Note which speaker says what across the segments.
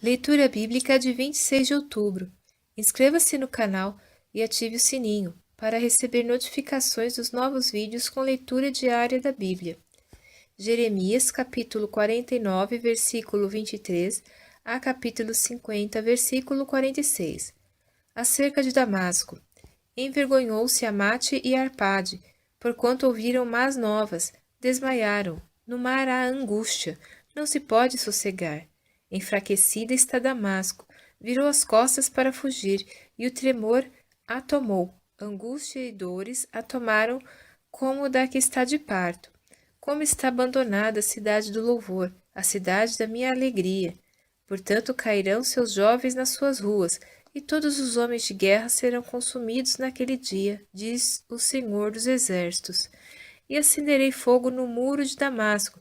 Speaker 1: Leitura Bíblica de 26 de outubro. Inscreva-se no canal e ative o sininho para receber notificações dos novos vídeos com leitura diária da Bíblia. Jeremias, capítulo 49, versículo 23, a capítulo 50, versículo 46. Acerca de Damasco. Envergonhou-se Amate e Arpade, porquanto ouviram más novas, desmaiaram. No mar há angústia, não se pode sossegar. Enfraquecida está Damasco, virou as costas para fugir, e o tremor a tomou. Angústia e dores a tomaram como da que está de parto. Como está abandonada a cidade do louvor, a cidade da minha alegria. Portanto cairão seus jovens nas suas ruas, e todos os homens de guerra serão consumidos naquele dia, diz o Senhor dos Exércitos. E acenderei fogo no muro de Damasco,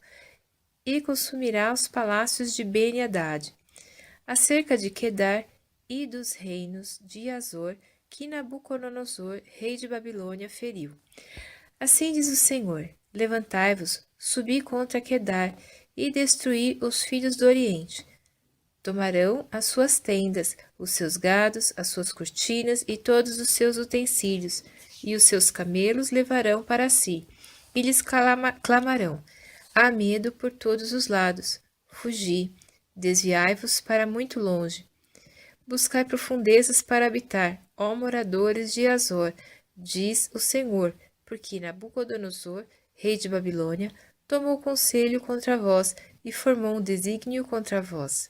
Speaker 1: e consumirá os palácios de Beni-Hadad. Acerca de Quedar e dos reinos de Azor, que Nabucodonosor, rei de Babilônia, feriu. Assim diz o Senhor: levantai-vos, subi contra Quedar, e destruí os filhos do Oriente. Tomarão as suas tendas, os seus gados, as suas cortinas e todos os seus utensílios, e os seus camelos levarão para si, e lhes clamarão: há medo por todos os lados. Fugi, desviai-vos para muito longe. Buscai profundezas para habitar, ó moradores de Azor, diz o Senhor, porque Nabucodonosor, rei de Babilônia, tomou conselho contra vós e formou um desígnio contra vós.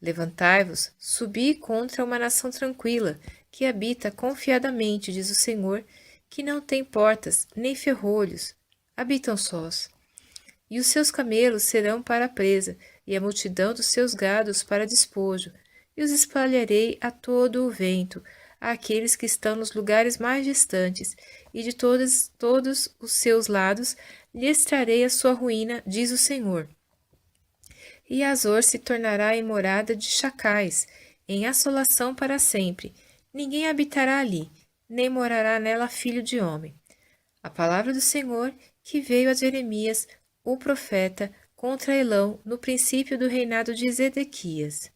Speaker 1: Levantai-vos, subi contra uma nação tranquila, que habita confiadamente, diz o Senhor, que não tem portas nem ferrolhos, habitam sós. E os seus camelos serão para a presa, e a multidão dos seus gados para despojo, e os espalharei a todo o vento, àqueles que estão nos lugares mais distantes, e de todos os seus lados lhes trarei a sua ruína, diz o Senhor. E Azor se tornará em morada de chacais, em assolação para sempre. Ninguém habitará ali, nem morará nela filho de homem. A palavra do Senhor que veio a Jeremias, o profeta, contra Elão, no princípio do reinado de Zedequias,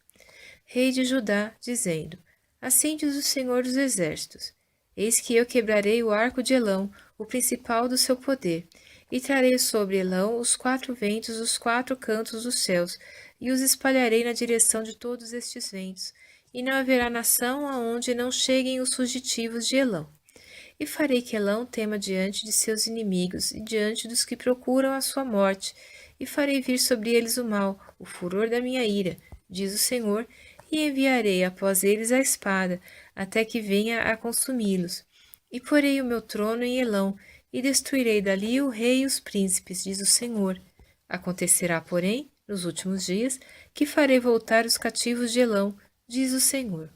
Speaker 1: rei de Judá, dizendo: assim diz o Senhor dos Exércitos: eis que eu quebrarei o arco de Elão, o principal do seu poder, e trarei sobre Elão os 4 ventos dos 4 cantos dos céus, e os espalharei na direção de todos estes ventos, e não haverá nação aonde não cheguem os fugitivos de Elão. E farei que Elão tema diante de seus inimigos e diante dos que procuram a sua morte, e farei vir sobre eles o mal, o furor da minha ira, diz o Senhor, e enviarei após eles a espada, até que venha a consumi-los. E porei o meu trono em Elão, e destruirei dali o rei e os príncipes, diz o Senhor. Acontecerá, porém, nos últimos dias, que farei voltar os cativos de Elão, diz o Senhor.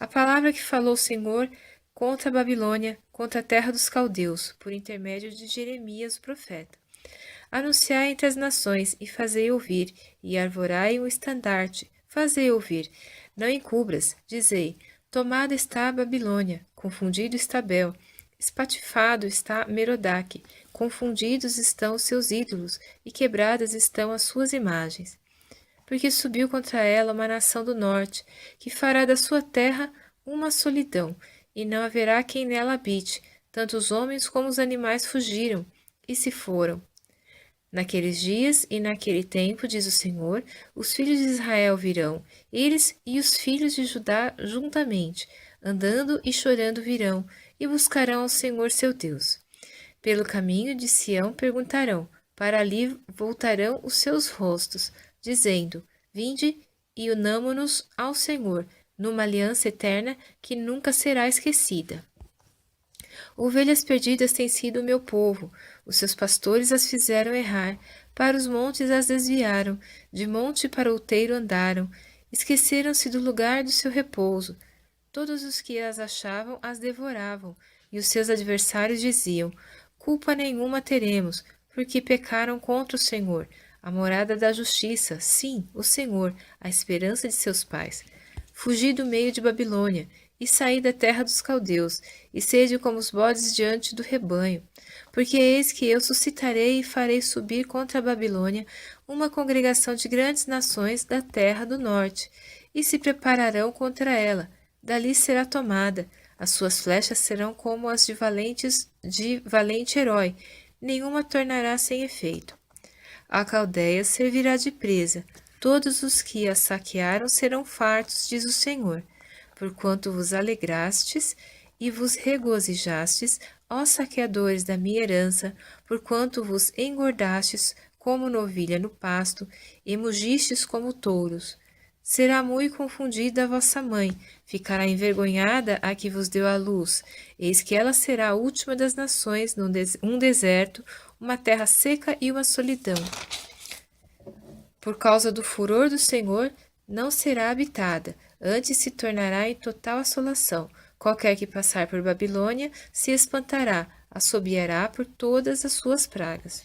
Speaker 1: A palavra que falou o Senhor contra a Babilônia, contra a terra dos caldeus, por intermédio de Jeremias, o profeta. Anunciai entre as nações, e fazei ouvir, e arvorai um estandarte, fazei ouvir. Não encubras, dizei: tomada está a Babilônia, confundido está Bel, espatifado está Merodach, confundidos estão os seus ídolos, e quebradas estão as suas imagens. Porque subiu contra ela uma nação do norte, que fará da sua terra uma solidão, e não haverá quem nela habite, tanto os homens como os animais fugiram, e se foram. Naqueles dias e naquele tempo, diz o Senhor, os filhos de Israel virão, eles e os filhos de Judá juntamente, andando e chorando virão, e buscarão ao Senhor seu Deus. Pelo caminho de Sião perguntarão, para ali voltarão os seus rostos, dizendo: vinde e unamo-nos ao Senhor, numa aliança eterna que nunca será esquecida. Ovelhas perdidas têm sido o meu povo, os seus pastores as fizeram errar, para os montes as desviaram, de monte para outeiro andaram, esqueceram-se do lugar do seu repouso. Todos os que as achavam as devoravam, e os seus adversários diziam: culpa nenhuma teremos, porque pecaram contra o Senhor, a morada da justiça, sim, o Senhor, a esperança de seus pais. Fugi do meio de Babilônia, e saí da terra dos caldeus, e sede como os bodes diante do rebanho. Porque eis que eu suscitarei e farei subir contra a Babilônia uma congregação de grandes nações da terra do norte, e se prepararão contra ela. Dali será tomada. As suas flechas serão como as de valente herói, nenhuma tornará sem efeito. A Caldeia servirá de presa. Todos os que a saquearam serão fartos, diz o Senhor. Porquanto vos alegrastes e vos regozijastes, ó saqueadores da minha herança, porquanto vos engordastes como novilha no pasto, e mugistes como touros. Será muito confundida a vossa mãe, ficará envergonhada a que vos deu a luz. Eis que ela será a última das nações, um deserto, uma terra seca e uma solidão. Por causa do furor do Senhor, não será habitada, antes se tornará em total assolação. Qualquer que passar por Babilônia se espantará, assobiará por todas as suas pragas.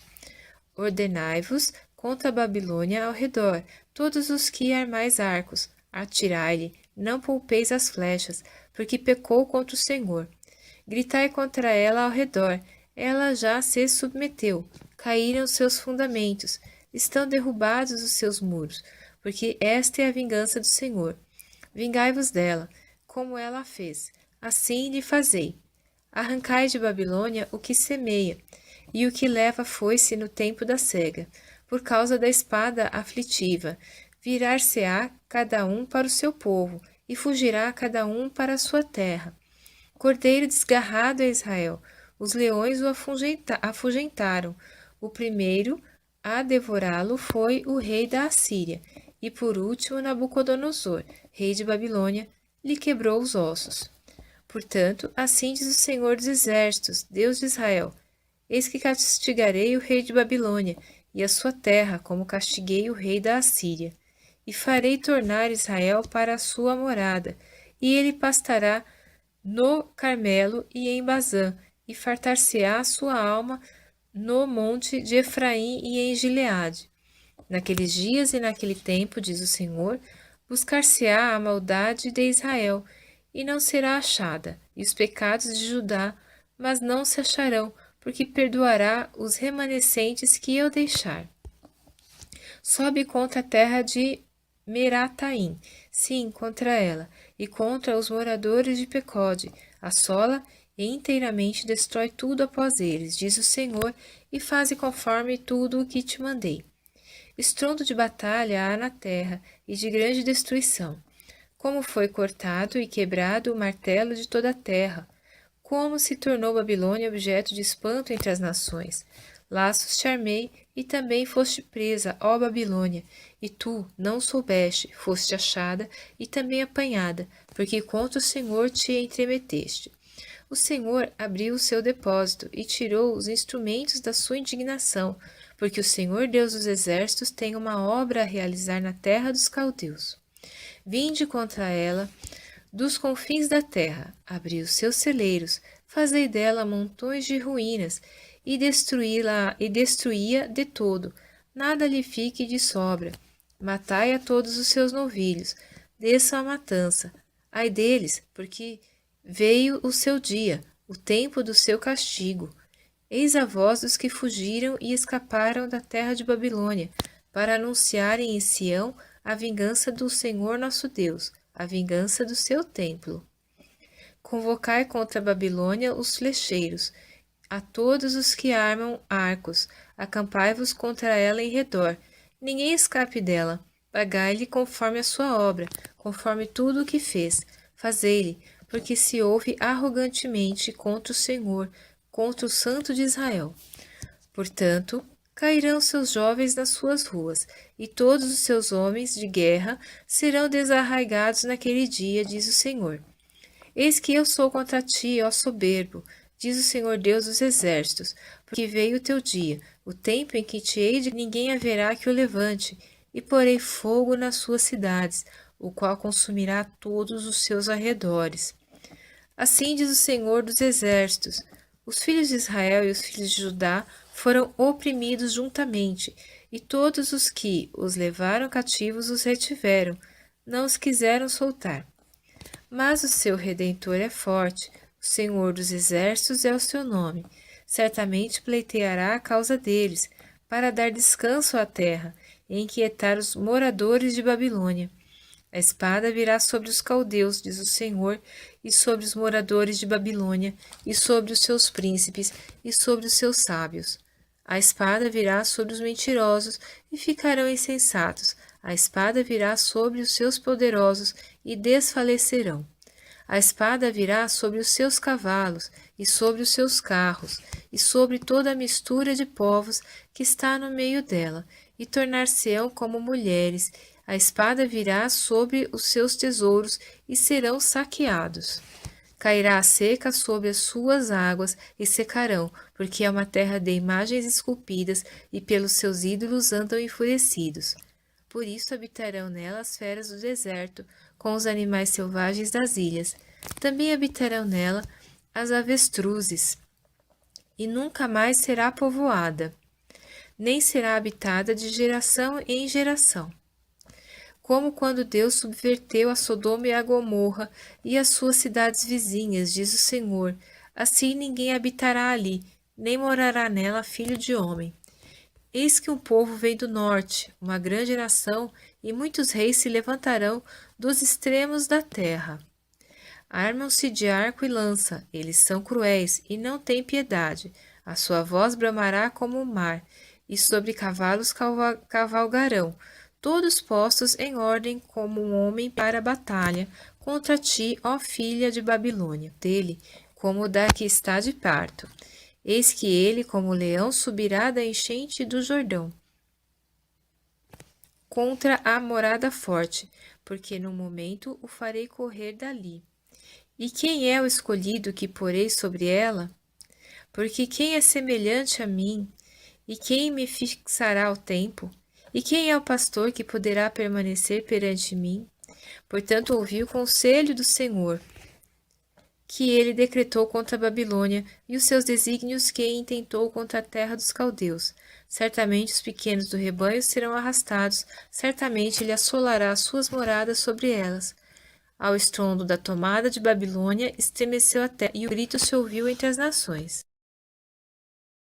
Speaker 1: Ordenai-vos contra a Babilônia ao redor, todos os que armais arcos, atirai-lhe, não poupeis as flechas, porque pecou contra o Senhor. Gritai contra ela ao redor, ela já se submeteu, caíram seus fundamentos, estão derrubados os seus muros, porque esta é a vingança do Senhor. Vingai-vos dela, como ela a fez, assim lhe fazei. Arrancai de Babilônia o que semeia, e o que leva foice no tempo da cega, por causa da espada aflitiva. Virar-se-á cada um para o seu povo, e fugirá cada um para a sua terra. Cordeiro desgarrado é Israel, os leões o afugentaram. O primeiro a devorá-lo foi o rei da Assíria, e por último Nabucodonosor, rei de Babilônia, lhe quebrou os ossos. Portanto, assim diz o Senhor dos Exércitos, Deus de Israel: Eis que castigarei o rei de Babilônia e a sua terra, como castiguei o rei da Assíria. E farei tornar Israel para a sua morada, e ele pastará no Carmelo e em Bazã, e fartar-se-á a sua alma no monte de Efraim e em Gileade. Naqueles dias e naquele tempo, diz o Senhor, buscar-se-á a maldade de Israel, e não será achada, e os pecados de Judá, mas não se acharão, porque perdoará os remanescentes que eu deixar. Sobe contra a terra de Merataim, sim, contra ela, e contra os moradores de Pecode, assola e inteiramente destrói tudo após eles, diz o Senhor, e faze conforme tudo o que te mandei. Estrondo de batalha há na terra, e de grande destruição. Como foi cortado e quebrado o martelo de toda a terra, como se tornou Babilônia objeto de espanto entre as nações. Laços te armei, e também foste presa, ó Babilônia, e tu não soubeste, foste achada e também apanhada, porque contra o Senhor te entremeteste. O Senhor abriu o seu depósito e tirou os instrumentos da sua indignação, porque o Senhor Deus dos exércitos tem uma obra a realizar na terra dos caldeus. Vinde contra ela dos confins da terra, abri os seus celeiros, fazei dela montões de ruínas, e destruí-a de todo, nada lhe fique de sobra. Matai a todos os seus novilhos, desçam a matança. Ai deles, porque veio o seu dia, o tempo do seu castigo. Eis a voz dos que fugiram e escaparam da terra de Babilônia, para anunciarem em Sião a vingança do Senhor nosso Deus, a vingança do seu templo. Convocai contra a Babilônia os flecheiros, a todos os que armam arcos, acampai-vos contra ela em redor. Ninguém escape dela. Pagai-lhe conforme a sua obra, conforme tudo o que fez. Fazei-lhe, porque se ouve arrogantemente contra o Senhor, contra o Santo de Israel. Portanto, cairão seus jovens nas suas ruas, e todos os seus homens de guerra serão desarraigados naquele dia, diz o Senhor. Eis que eu sou contra ti, ó soberbo, diz o Senhor Deus dos exércitos, porque veio o teu dia, o tempo em que te hei de ninguém haverá que o levante, e porei fogo nas suas cidades, o qual consumirá todos os seus arredores. Assim diz o Senhor dos exércitos: os filhos de Israel e os filhos de Judá foram oprimidos juntamente, e todos os que os levaram cativos os retiveram, não os quiseram soltar. Mas o seu Redentor é forte, o Senhor dos Exércitos é o seu nome. Certamente pleiteará a causa deles, para dar descanso à terra e inquietar os moradores de Babilônia. A espada virá sobre os caldeus, diz o Senhor, e sobre os moradores de Babilônia, e sobre os seus príncipes, e sobre os seus sábios. A espada virá sobre os mentirosos, e ficarão insensatos. A espada virá sobre os seus poderosos, e desfalecerão. A espada virá sobre os seus cavalos, e sobre os seus carros, e sobre toda a mistura de povos que está no meio dela, e tornar-se-ão como mulheres. A espada virá sobre os seus tesouros, e serão saqueados. Cairá a seca sobre as suas águas, e secarão, porque é uma terra de imagens esculpidas, e pelos seus ídolos andam enfurecidos. Por isso habitarão nela as feras do deserto, com os animais selvagens das ilhas. Também habitarão nela as avestruzes, e nunca mais será povoada, nem será habitada de geração em geração. Como quando Deus subverteu a Sodoma e a Gomorra e as suas cidades vizinhas, diz o Senhor, assim ninguém habitará ali, nem morará nela filho de homem. Eis que um povo vem do norte, uma grande nação, e muitos reis se levantarão dos extremos da terra. Armam-se de arco e lança, eles são cruéis e não têm piedade. A sua voz bramará como o mar, e sobre cavalos cavalgarão, todos postos em ordem como um homem para a batalha, contra ti, ó filha de Babilônia, dele, como da que está de parto. Eis que ele, como leão, subirá da enchente do Jordão, contra a morada forte, porque no momento o farei correr dali. E quem é o escolhido que porei sobre ela? Porque quem é semelhante a mim? E quem me fixará o tempo? E quem é o pastor que poderá permanecer perante mim? Portanto, ouvi o conselho do Senhor, que ele decretou contra a Babilônia, e os seus desígnios que intentou contra a terra dos caldeus. Certamente os pequenos do rebanho serão arrastados, certamente ele assolará as suas moradas sobre elas. Ao estrondo da tomada de Babilônia, estremeceu a terra, e o grito se ouviu entre as nações.